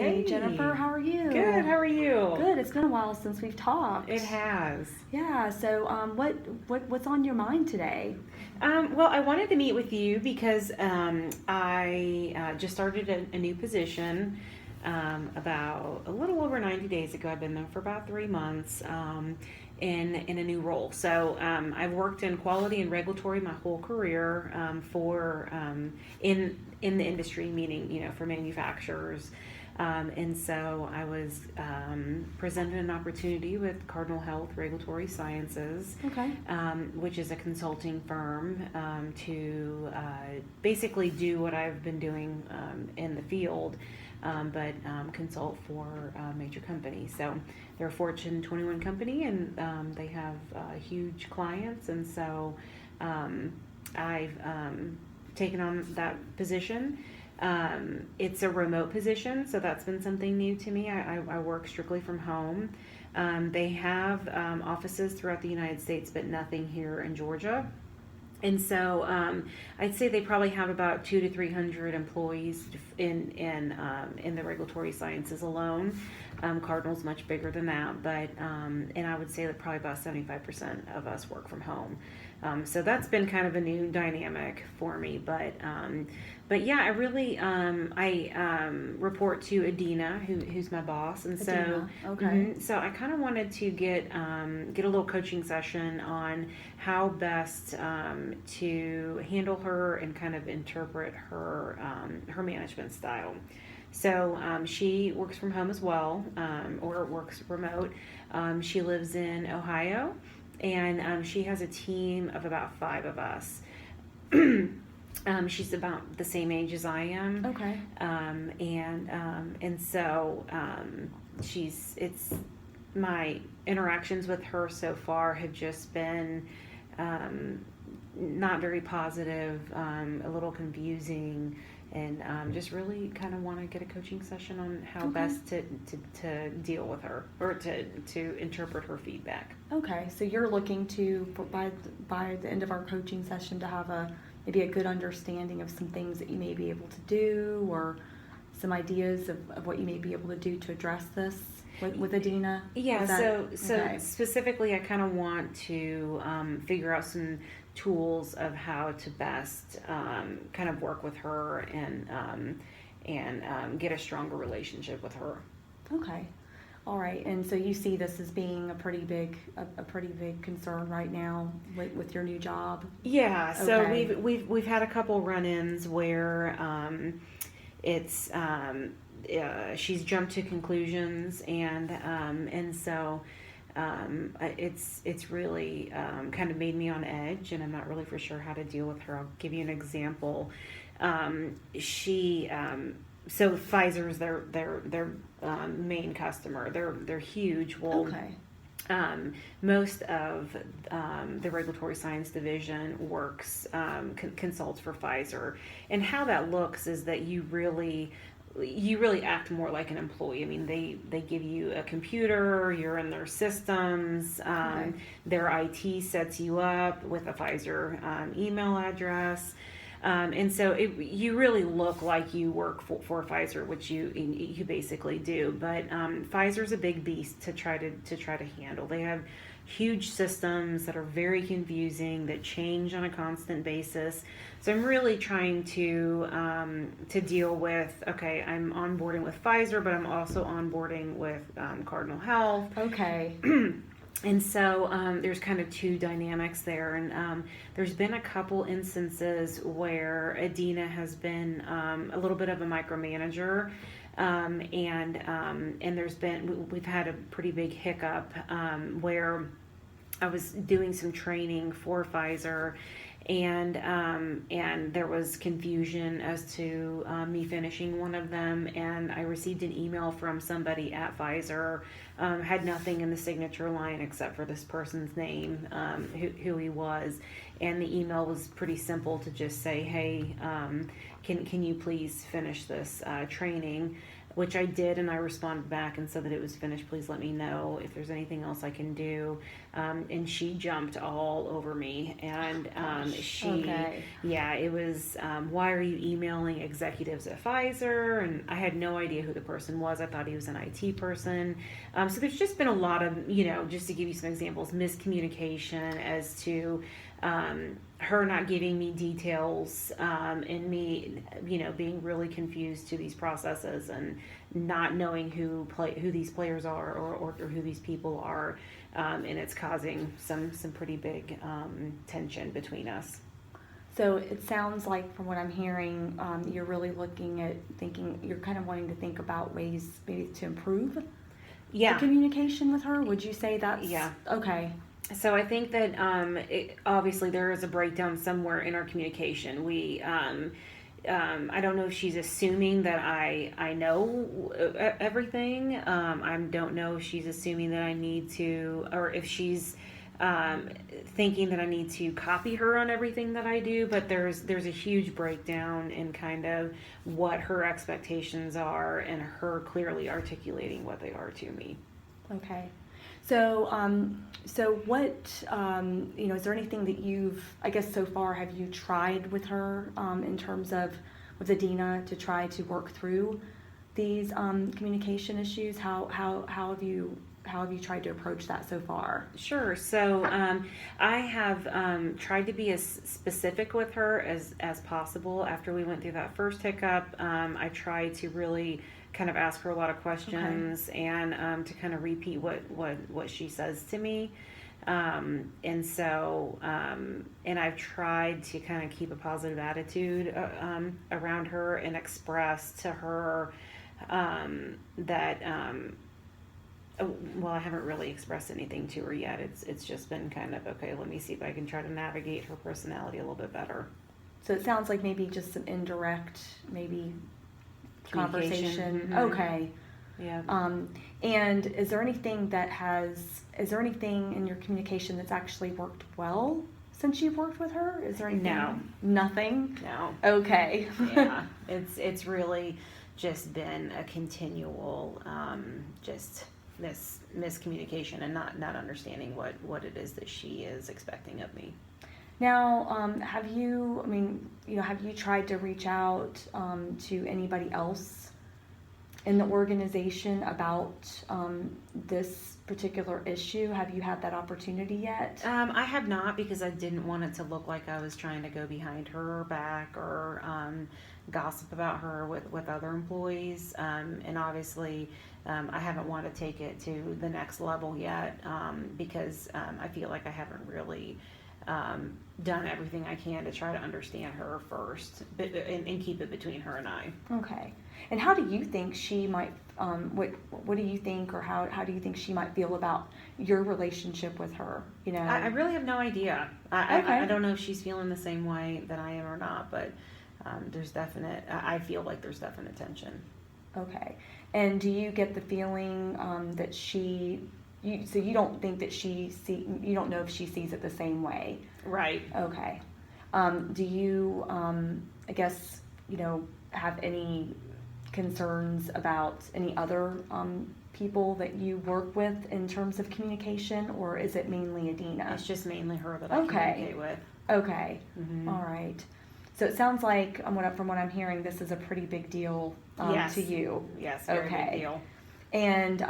Hey, Jennifer, how are you? Good. How are you? Good. It's been a while since we've talked. It has. Yeah. So, what's on your mind today? Well, I wanted to meet with you because I just started a new position about a little over 90 days ago. I've been there for about 3 months in a new role. So I've worked in quality and regulatory my whole career for in the industry, meaning for manufacturers. And so I was presented an opportunity with Cardinal Health Regulatory Sciences, Okay. which is a consulting firm to basically do what I've been doing in the field, but consult for major companies. So they're a Fortune 21 company, and they have huge clients, and so I've taken on that position. It's a remote position, so that's been something new to me. I work strictly from home. They have offices throughout the United States, but nothing here in Georgia. And so I'd say they probably have about 200 to 300 employees in the regulatory sciences alone. Cardinal's much bigger than that, but and I would say that probably about 75% of us work from home. So that's been kind of a new dynamic for me, but yeah, I really I report to Adina, who's my boss, and so Adina, okay. so I kind of wanted to get a little coaching session on how best to handle her and kind of interpret her her management style. So she works from home as well, or works remote. She lives in Ohio, and she has a team of about 5 of us. She's about the same age as I am. Okay. And so it's my interactions with her so far have just been not very positive, a little confusing, and just really kind of want to get a coaching session on how best to deal with her, or to interpret her feedback. Okay. So you're looking to by the end of our coaching session to have maybe a good understanding of some things that you may be able to do, or some ideas of what you may be able to do to address this with Adina? Yeah, so okay. specifically I kind of want to figure out some tools of how to best kind of work with her and get a stronger relationship with her. Okay. All right. And so you see this as being a pretty big concern right now with your new job? Yeah, so Okay. we've had a couple run-ins where it's she's jumped to conclusions, and so it's really kind of made me on edge, and I'm not really for sure how to deal with her. I'll give you an example. She So Pfizer's their main customer. They're huge. Well, Okay. most of the regulatory science division works consults for Pfizer, and how that looks is that you really act more like an employee. I mean, they give you a computer, you're in their systems, Okay. their IT sets you up with a Pfizer email address. And so you really look like you work for Pfizer, which you basically do. But Pfizer's a big beast to try to handle. They have huge systems that are very confusing, that change on a constant basis. So I'm really trying to deal with, okay, I'm onboarding with Pfizer, but I'm also onboarding with Cardinal Health. Okay. And so there's kind of two dynamics there, and there's been a couple instances where Adina has been a little bit of a micromanager, and we've had a pretty big hiccup where I was doing some training for Pfizer, and there was confusion as to me finishing one of them, and I received an email from somebody at Pfizer, had nothing in the signature line except for this person's name, who he was, and the email was pretty simple to just say, hey, can you please finish this training? which I did, and I responded back and said that it was finished. Please let me know if there's anything else I can do. And she jumped all over me, and Okay. yeah, it was, why are you emailing executives at Pfizer? And I had no idea who the person was. I thought he was an IT person. So there's just been a lot of, just to give you some examples, miscommunication as to her not giving me details, and me, being really confused to these processes and not knowing who these players are, or who these people are, and it's causing some pretty big tension between us. So it sounds like, from what I'm hearing, you're really looking at thinking, you're kind of wanting to think about ways maybe to improve the communication with her. Would you say that's okay? So I think that obviously there is a breakdown somewhere in our communication. I don't know if she's assuming that I know everything. I don't know if she's assuming that I need to, or if she's thinking that I need to copy her on everything that I do. But there's a huge breakdown in kind of what her expectations are, and her clearly articulating what they are to me. Okay. So, what, is there anything that I guess so far, have you tried with her, in terms of, with Adina, to try to work through these, communication issues? How have you tried to approach that so far? Sure. So, I have, tried to be as specific with her as possible. After we went through that first hiccup, I tried to really kind of ask her a lot of questions, and to kind of repeat what she says to me. And so, and I've tried to kind of keep a positive attitude around her, and express to her that, well, I haven't really expressed anything to her yet. It's just been kind of, okay, let me see if I can try to navigate her personality a little bit better. So it sounds like maybe just some indirect, maybe conversation. Mm-hmm. Okay. Yeah. And is there anything in your communication that's actually worked well since you've worked with her? Is there anything? No. Nothing? No. Okay. Yeah. It's really just been a continual, just miscommunication, and not understanding what it is that she is expecting of me. Now, have you tried to reach out to anybody else in the organization about this particular issue? Have you had that opportunity yet? I have not, because I didn't want it to look like I was trying to go behind her back, or gossip about her with other employees. And obviously, I haven't wanted to take it to the next level yet, because I feel like I haven't really done everything I can to try to understand her first, and keep it between her and I. Okay. And how do you think she might, what do you think, or how do you think she might feel about your relationship with her? I really have no idea. I don't know if she's feeling the same way that I am or not, but I feel like there's definite tension. Okay. And do you get the feeling that so you don't think that you don't know if she sees it the same way? Right. Okay. Do you, I guess, have any concerns about any other people that you work with in terms of communication, or is it mainly Adina? It's just mainly her that I communicate with. Okay. Mm-hmm. All right. So it sounds like, from what I'm hearing, this is a pretty big deal to you. Yes, very big deal. And,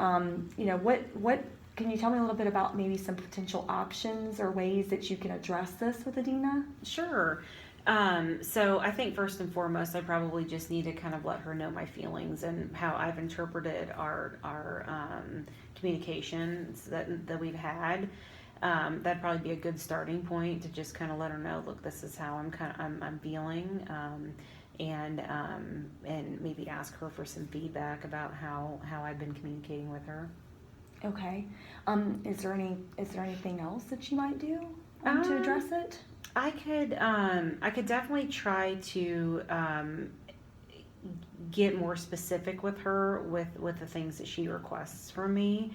what can you tell me a little bit about maybe some potential options or ways that you can address this with Adina? Sure. So I think first and foremost, I probably just need to kind of let her know my feelings and how I've interpreted our communications that we've had. That'd probably be a good starting point to just kind of let her know, look, this is how I'm feeling, and maybe ask her for some feedback about how I've been communicating with her. Okay. Is there anything else that you might do to address it? I could definitely try to get more specific with her with the things that she requests from me.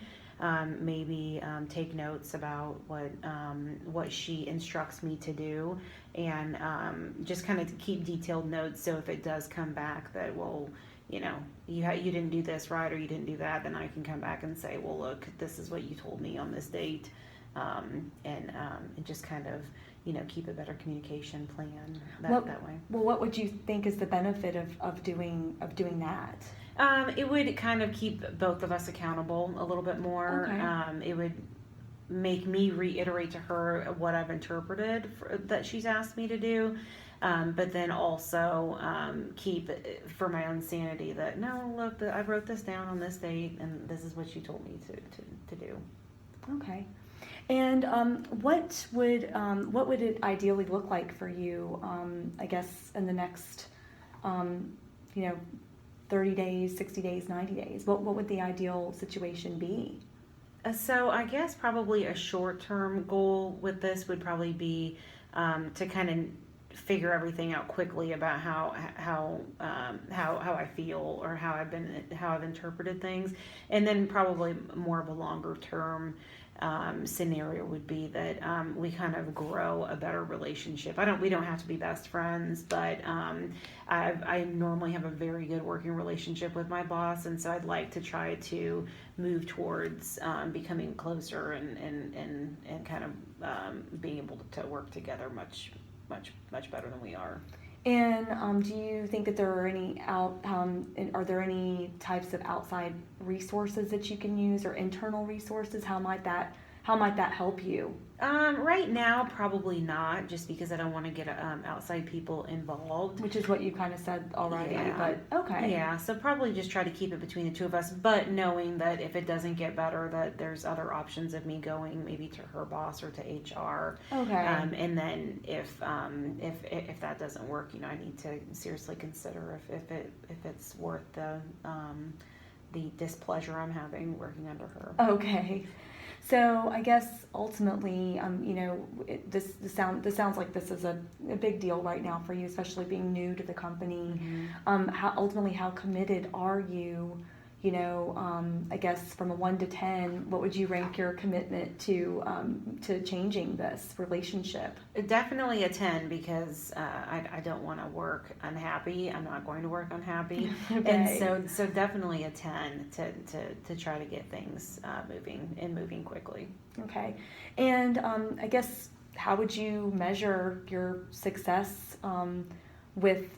Maybe take notes about what she instructs me to do, and just kind of keep detailed notes, so if it does come back that, well, you didn't do this right or you didn't do that, then I can come back and say, well, look, this is what you told me on this date, and just kind of, keep a better communication plan that way. Well, what would you think is the benefit of doing that? It would kind of keep both of us accountable a little bit more. Okay. It would make me reiterate to her what I've interpreted that she's asked me to do. But then also keep for my own sanity that, no, look, I wrote this down on this date and this is what you told me to do. Okay. And what would it ideally look like for you, I guess, in the next, 30 days, 60 days, 90 days? What would the ideal situation be? So I guess probably a short-term goal with this would probably be to kind of figure everything out quickly about how I feel or how I've interpreted things, and then probably more of a longer term scenario would be that we kind of grow a better relationship. We don't have to be best friends, but I normally have a very good working relationship with my boss, and so I'd like to try to move towards becoming closer and kind of being able to work together much better than we are. And do you think that there are are there any types of outside resources that you can use or internal resources? How might that help you? Right now, probably not, just because I don't want to get outside people involved. Which is what you kind of said already, Yeah. but okay. Yeah, so probably just try to keep it between the two of us, but knowing that if it doesn't get better, that there's other options of me going maybe to her boss or to HR. Okay. And then if that doesn't work, I need to seriously consider if it's worth the displeasure I'm having working under her. Okay. So I guess ultimately, this sounds like this is a big deal right now for you, especially being new to the company. Mm-hmm. How committed are you? I guess from a 1 to 10, what would you rank your commitment to changing this relationship? Definitely a 10, because I don't want to work unhappy. I'm not going to work unhappy. Okay. And so definitely a 10 to try to get things moving quickly. Okay. And I guess how would you measure your success with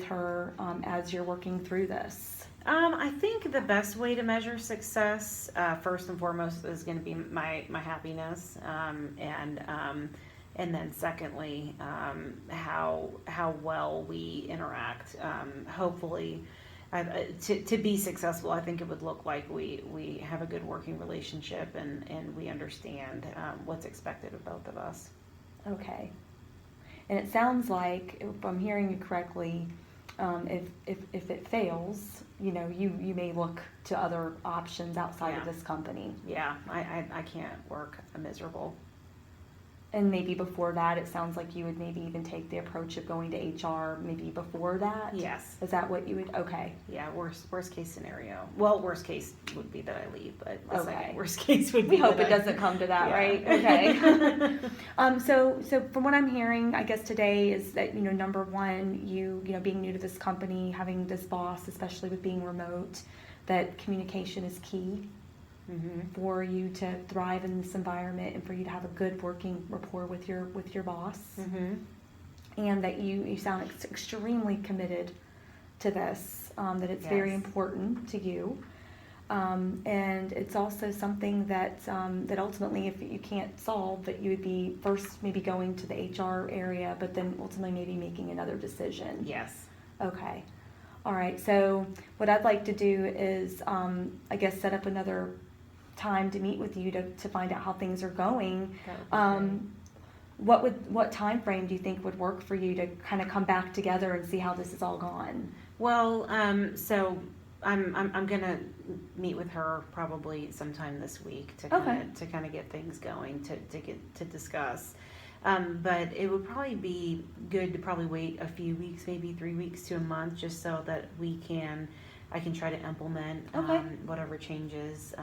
her as you're working through this? I think the best way to measure success, first and foremost, is going to be my happiness, and then secondly, how well we interact. Hopefully, to be successful, I think it would look like we have a good working relationship and we understand what's expected of both of us. Okay. And it sounds like, if I'm hearing you correctly, if it fails, you may look to other options outside of this company. Yeah, I can't work miserable. And maybe before that, it sounds like you would maybe even take the approach of going to HR maybe before that? Yes. Is that what you would? Okay. Yeah, worst case scenario. Well, worst case would be that I leave, but the Okay. second worst case would be We hope that it doesn't come to that, Yeah. right? Okay. So from what I'm hearing, I guess today is that, number one, you being new to this company, having this boss, especially with being remote, that communication is key. Mm-hmm. For you to thrive in this environment and for you to have a good working rapport with your boss. Mm-hmm. And that you sound extremely committed to this, that it's very Yes. important to you, and it's also something that ultimately, if you can't solve, that you would be first maybe going to the HR area, but then ultimately maybe making another decision. Yes. Okay. All right. So what I'd like to do is, I guess, set up another time to meet with you to find out how things are going. That would be great. What time frame do you think would work for you to kind of come back together and see how this has all gone? Well, so I'm gonna meet with her probably sometime this week to kind of get things going to discuss. But it would probably be good to probably wait a few weeks, maybe 3 weeks to a month, just so that I can try to implement whatever changes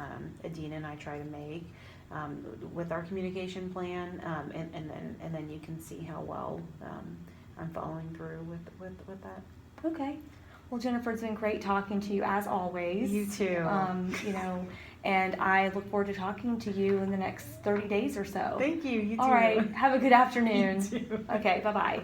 Adina and I try to make with our communication plan, and then you can see how well I'm following through with that. Okay. Well, Jennifer, it's been great talking to you as always. You too. And I look forward to talking to you in the next 30 days or so. Thank you. You too. All right. Have a good afternoon. You too. Okay. Bye-bye.